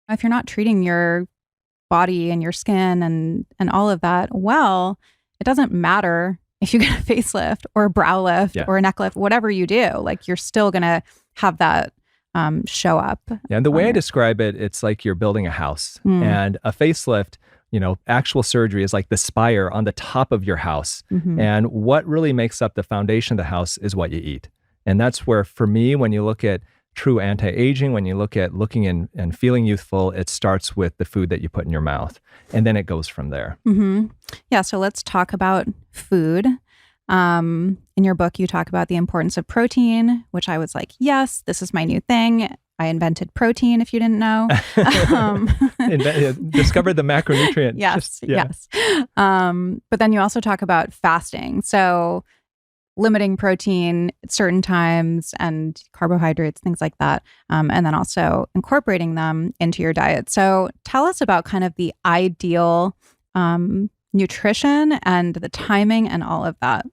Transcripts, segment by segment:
If you're not treating your body and your skin and all of that well, it doesn't matter if you get a facelift or a brow lift Yeah. or a neck lift, whatever you do, like you're still going to have that show up. Yeah, and the way I describe it, it's like you're building a house and a facelift, actual surgery is like the spire on the top of your house. And what really makes up the foundation of the house is what you eat. And that's where, for me, when you look at true anti-aging, when you look at looking and feeling youthful, it starts with the food that you put in your mouth. And then it goes from there. Yeah, so let's talk about food. In your book, you talk about the importance of protein, which I was like, yes, this is my new thing. I invented protein, if you didn't know. Discovered the macronutrient. Yes. But then you also talk about fasting. So limiting protein at certain times and carbohydrates, things like that. And then also incorporating them into your diet. So tell us about kind of the ideal nutrition and the timing and all of that.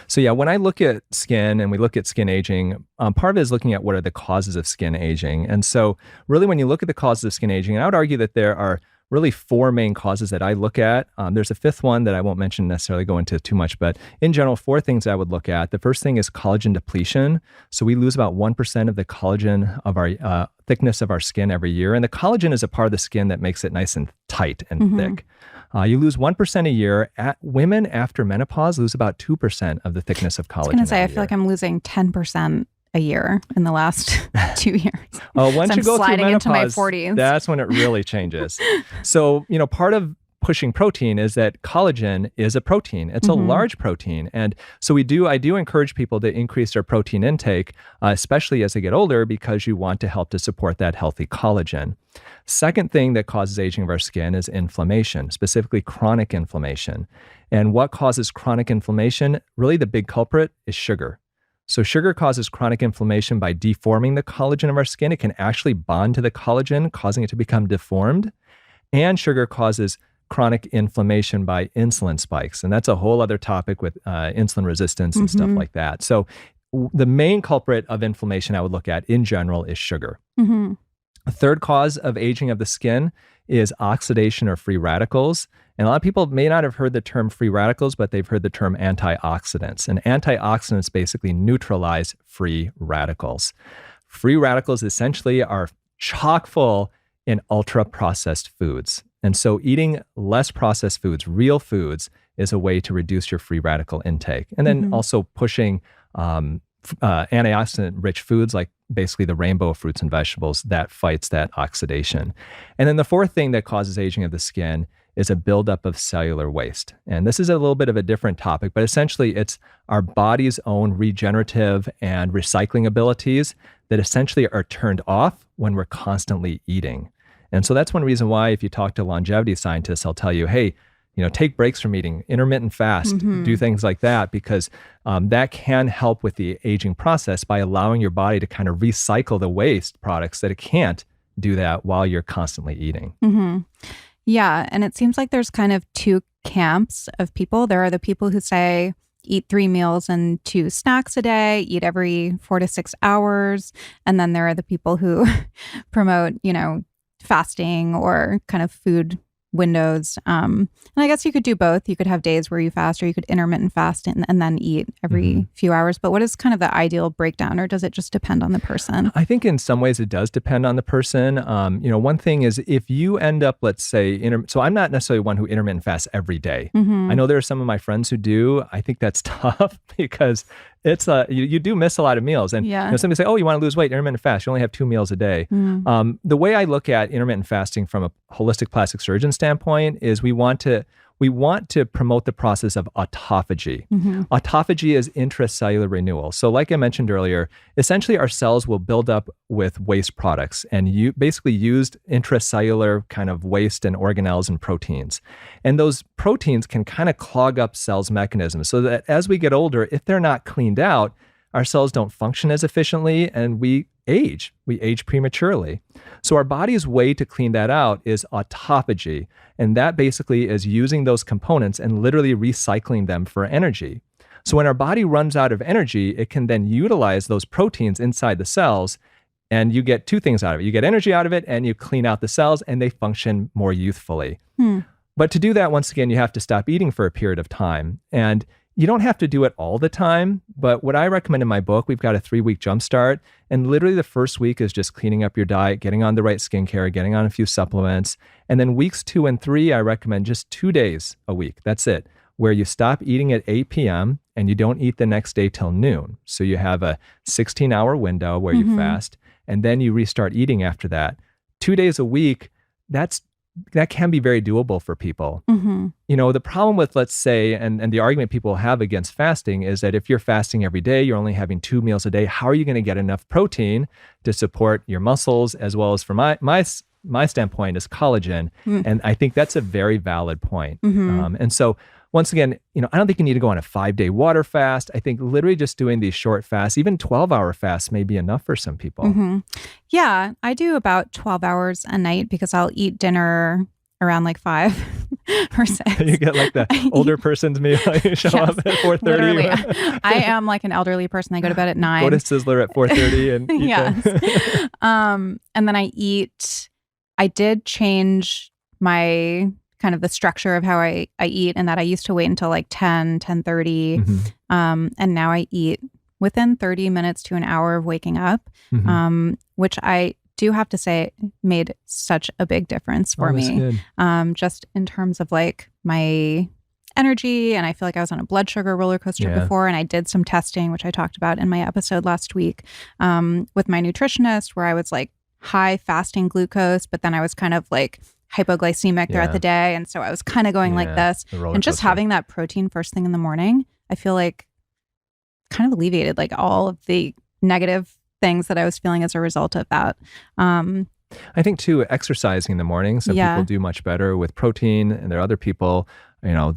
So yeah, when I look at skin and we look at skin aging, part of it is looking at what are the causes of skin aging. And so really when you look at the causes of skin aging, and I would argue that there are really four main causes that I look at. There's a fifth one that I won't mention necessarily go into too much, but in general, four things I would look at. The first thing is collagen depletion. So we lose about 1% of the collagen of our thickness of our skin every year. And the collagen is a part of the skin that makes it nice and tight and thick. You lose 1% a year. Women after menopause lose about 2% of the thickness of collagen. I was going to say, I feel like I'm losing 10% a year in the last 2 years. Once you go through menopause, into my 40s. That's when it really changes. So, part of pushing protein is that collagen is a protein. It's a large protein. And so I do encourage people to increase their protein intake, especially as they get older, because you want to help to support that healthy collagen. Second thing that causes aging of our skin is inflammation, specifically chronic inflammation. And what causes chronic inflammation? Really the big culprit is sugar. So sugar causes chronic inflammation by deforming the collagen of our skin. It can actually bond to the collagen, causing it to become deformed. And sugar causes chronic inflammation by insulin spikes. And that's a whole other topic with insulin resistance and stuff like that. So the main culprit of inflammation I would look at in general is sugar. A third cause of aging of the skin is oxidation or free radicals. And a lot of people may not have heard the term free radicals, but they've heard the term antioxidants. And antioxidants basically neutralize free radicals. Free radicals essentially are chock full in ultra-processed foods. And so eating less processed foods, real foods, is a way to reduce your free radical intake. And then also pushing antioxidant-rich foods like basically the rainbow of fruits and vegetables that fights that oxidation. And then the fourth thing that causes aging of the skin is a buildup of cellular waste. And this is a little bit of a different topic, but essentially it's our body's own regenerative and recycling abilities that essentially are turned off when we're constantly eating. And so that's one reason why if you talk to longevity scientists, they'll tell you, hey, take breaks from eating, intermittent fast, do things like that, because that can help with the aging process by allowing your body to kind of recycle the waste products that it can't do that while you're constantly eating. Yeah. And it seems like there's kind of two camps of people. There are the people who say, eat 3 meals and 2 snacks a day, eat every 4 to 6 hours. And then there are the people who promote, fasting or kind of food windows. And I guess you could do both. You could have days where you fast, or you could intermittent fast and then eat every few hours. But what is kind of the ideal breakdown, or does it just depend on the person? I think in some ways it does depend on the person. One thing is if you end up, let's say, so I'm not necessarily one who intermittent fasts every day. I know there are some of my friends who do. I think that's tough because it's you do miss a lot of meals. And somebody say, oh, you want to lose weight, intermittent fast, you only have 2 meals a day. The way I look at intermittent fasting from a holistic plastic surgeon standpoint is we want to promote the process of autophagy. Autophagy is intracellular renewal. So like I mentioned earlier, essentially our cells will build up with waste products and you basically used intracellular kind of waste and organelles and proteins. And those proteins can kind of clog up cells' mechanisms so that as we get older, if they're not cleaned out, our cells don't function as efficiently and we age prematurely. So our body's way to clean that out is autophagy. And that basically is using those components and literally recycling them for energy. So when our body runs out of energy, it can then utilize those proteins inside the cells And you get two things out of it. You get energy out of it, and you clean out the cells, and they function more youthfully. But to do that, once again, you have to stop eating for a period of time. And you don't have to do it all the time. But what I recommend in my book, we've got a 3-week jumpstart. And literally the first week is just cleaning up your diet, getting on the right skincare, getting on a few supplements. And then weeks 2 and 3, I recommend just 2 days a week. That's it. Where you stop eating at 8 p.m. and you don't eat the next day till noon. So you have a 16-hour window where you fast, and then you restart eating after that. 2 days a week, that can be very doable for people. The problem with, let's say, and the argument people have against fasting is that if you're fasting every day, you're only having 2 meals a day, how are you going to get enough protein to support your muscles, as well as, from my standpoint, is collagen? And I think that's a very valid point. And so, once again, I don't think you need to go on a 5-day water fast. I think literally just doing these short fasts, even 12-hour fasts, may be enough for some people. Yeah, I do about 12 hours a night because I'll eat dinner around like 5 or 6. You get like the older person's meal. You show up at 4:30. Literally. I am like an elderly person. I go to bed at 9. Go to Sizzler at 4:30 and eat yes. And then I did change my kind of the structure of how I eat, and that I used to wait until like 10:30. And now I eat within 30 minutes to an hour of waking up, which I do have to say made such a big difference for me. Just in terms of like my energy. And I feel like I was on a blood sugar roller coaster before. And I did some testing, which I talked about in my episode last week, with my nutritionist, where I was like high fasting glucose, but then I was kind of like hypoglycemic throughout the day. And so I was kind of going like this. And just having that protein first thing in the morning, I feel like kind of alleviated like all of the negative things that I was feeling as a result of that. I think too, exercising in the morning. Some people do much better with protein, and there are other people,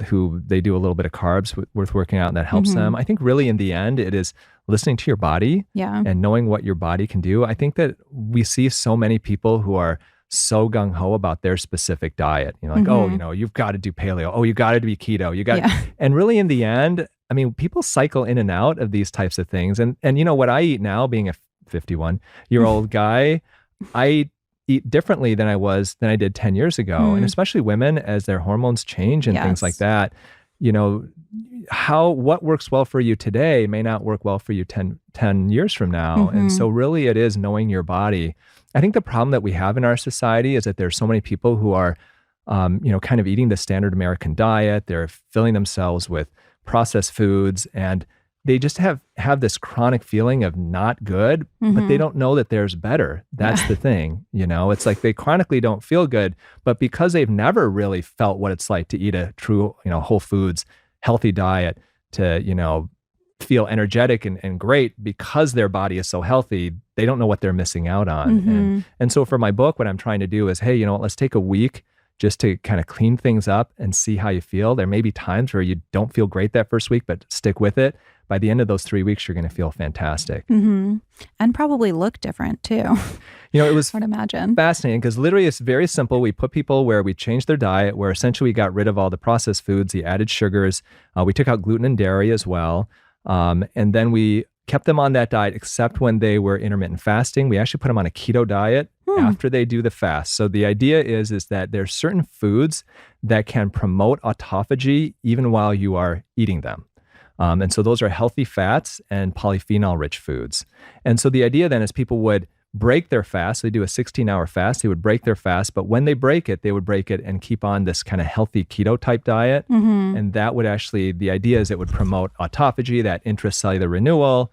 who they do a little bit of carbs worth working out, and that helps them. I think really in the end, it is listening to your body and knowing what your body can do. I think that we see so many people who are so gung-ho about their specific diet. You've got to do paleo. Oh, you got to be keto. You got And really in the end, I mean, people cycle in and out of these types of things. And what I eat now, being a 51-year-old guy, I eat differently than I did 10 years ago. And especially women, as their hormones change and things like that, what works well for you today may not work well for you 10 years from now. And so really it is knowing your body. I think the problem that we have in our society is that there's so many people who are, kind of eating the standard American diet. They're filling themselves with processed foods, and they just have this chronic feeling of not good, but they don't know that there's better. That's the thing. It's like they chronically don't feel good, but because they've never really felt what it's like to eat a true, whole foods, healthy diet, to, feel energetic and great because their body is so healthy, they don't know what they're missing out on. And so for my book, what I'm trying to do is, hey, let's take a week just to kind of clean things up and see how you feel. There may be times where you don't feel great that first week, but stick with it. By the end of those 3 weeks, you're going to feel fantastic. And probably look different too. It was I would imagine fascinating because literally it's very simple. We put people where we changed their diet, where essentially we got rid of all the processed foods, the added sugars. We took out gluten and dairy as well. And then we kept them on that diet except when they were intermittent fasting. We actually put them on a keto diet after they do the fast. So the idea is that there's certain foods that can promote autophagy even while you are eating them. And so those are healthy fats and polyphenol-rich foods. And so the idea then is people would break their fast. They do a 16-hour fast. They would break their fast. But when they break it, they would break it and keep on this kind of healthy keto-type diet. And that would actually, the idea is it would promote autophagy, that intracellular renewal,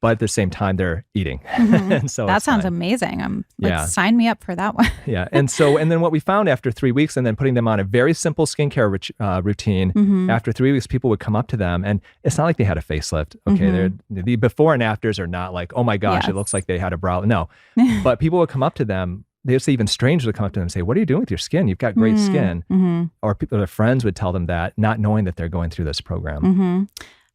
but at the same time they're eating. And so that sounds amazing. I'm like, sign me up for that one. And then what we found after 3 weeks, and then putting them on a very simple skincare routine, after 3 weeks, people would come up to them, and it's not like they had a facelift. Okay, the before and afters are not like, oh my gosh, it looks like they had a brow. No, but people would come up to them. They would say, even strangers would come up to them and say, what are you doing with your skin? You've got great skin. Or their friends would tell them that, not knowing that they're going through this program.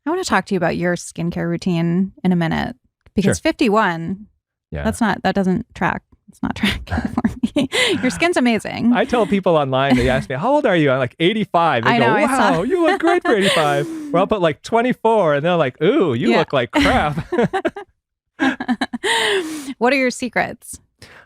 I want to talk to you about your skincare routine in a minute, because 51, that doesn't track. It's not tracking for me. Your skin's amazing. I tell people online, they ask me, how old are you? I'm like 85. They go, wow, you look great for 85. Well, I'll put like 24. And they're like, ooh, you look like crap. What are your secrets?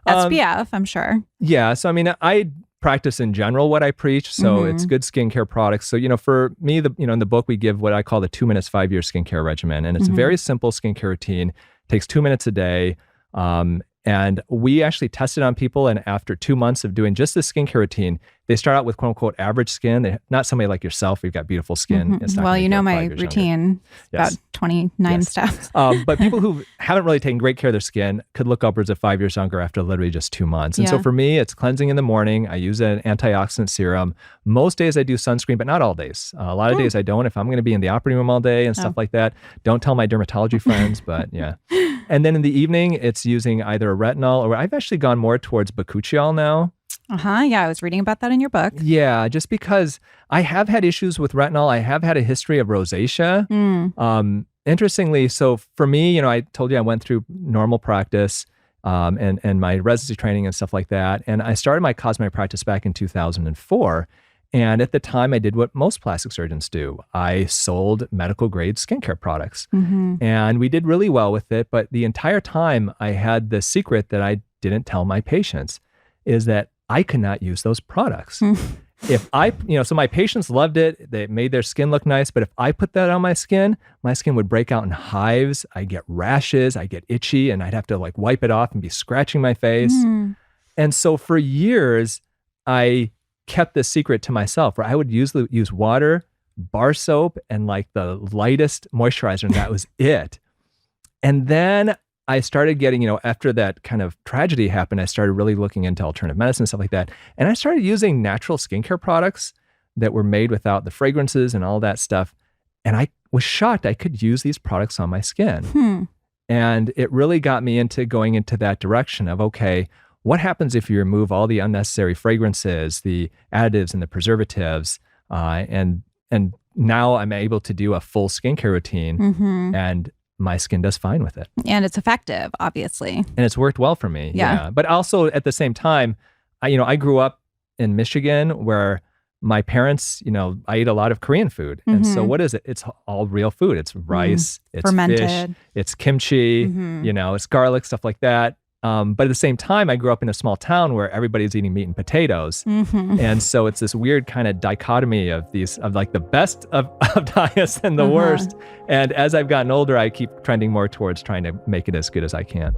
Um, SPF, I'm sure. Yeah. So, I mean, I practice in general what I preach. So it's good skincare products. So, for me, in the book, we give what I call the 2 minutes, 5-year skincare regimen. And it's a very simple skincare routine, takes 2 minutes a day. And we actually tested on people. And after 2 months of doing just this skincare routine, they start out with quote unquote average skin. Not somebody like yourself. You've got beautiful skin. It's not Well, gonna you know get my 5 years younger. routine, Yes. about 29 Yes. steps. But people who haven't really taken great care of their skin could look upwards of 5 years younger after literally just 2 months. And so Yeah. for me, it's cleansing in the morning. I use an antioxidant serum. Most days I do sunscreen, but not all days. A lot of days I don't. If I'm going to be in the operating room all day and stuff like that, don't tell my dermatology friends, but yeah. And then in the evening, it's using either a retinol or I've actually gone more towards bakuchiol now. Yeah, I was reading about that in your book. Yeah, just because I have had issues with retinol. I have had a history of rosacea. Interestingly, so for me, I told you I went through normal practice and my residency training and stuff like that. And I started my cosmetic practice back in 2004. And at the time, I did what most plastic surgeons do. I sold medical grade skincare products. And we did really well with it. But the entire time, I had the secret that I didn't tell my patients is that I could not use those products. If so my patients loved it. They made their skin look nice. But if I put that on my skin would break out in hives. I get rashes, I get itchy, and I'd have to like wipe it off and be scratching my face. And so for years, I kept this secret to myself where I would usually use water, bar soap, and like the lightest moisturizer, and that was it. And then I started getting, after that kind of tragedy happened, I started really looking into alternative medicine and stuff like that. And I started using natural skincare products that were made without the fragrances and all that stuff. And I was shocked I could use these products on my skin. And it really got me into going into that direction of, okay, what happens if you remove all the unnecessary fragrances, the additives and the preservatives, and now I'm able to do a full skincare routine and my skin does fine with it. And it's effective, obviously. And it's worked well for me. Yeah. But also at the same time, I grew up in Michigan where my parents, I ate a lot of Korean food. And so what is it? It's all real food. It's rice, it's fermented fish, it's kimchi, it's garlic, stuff like that. But at the same time, I grew up in a small town where everybody's eating meat and potatoes. And so it's this weird kind of dichotomy of like the best of diets and the worst. And as I've gotten older, I keep trending more towards trying to make it as good as I can.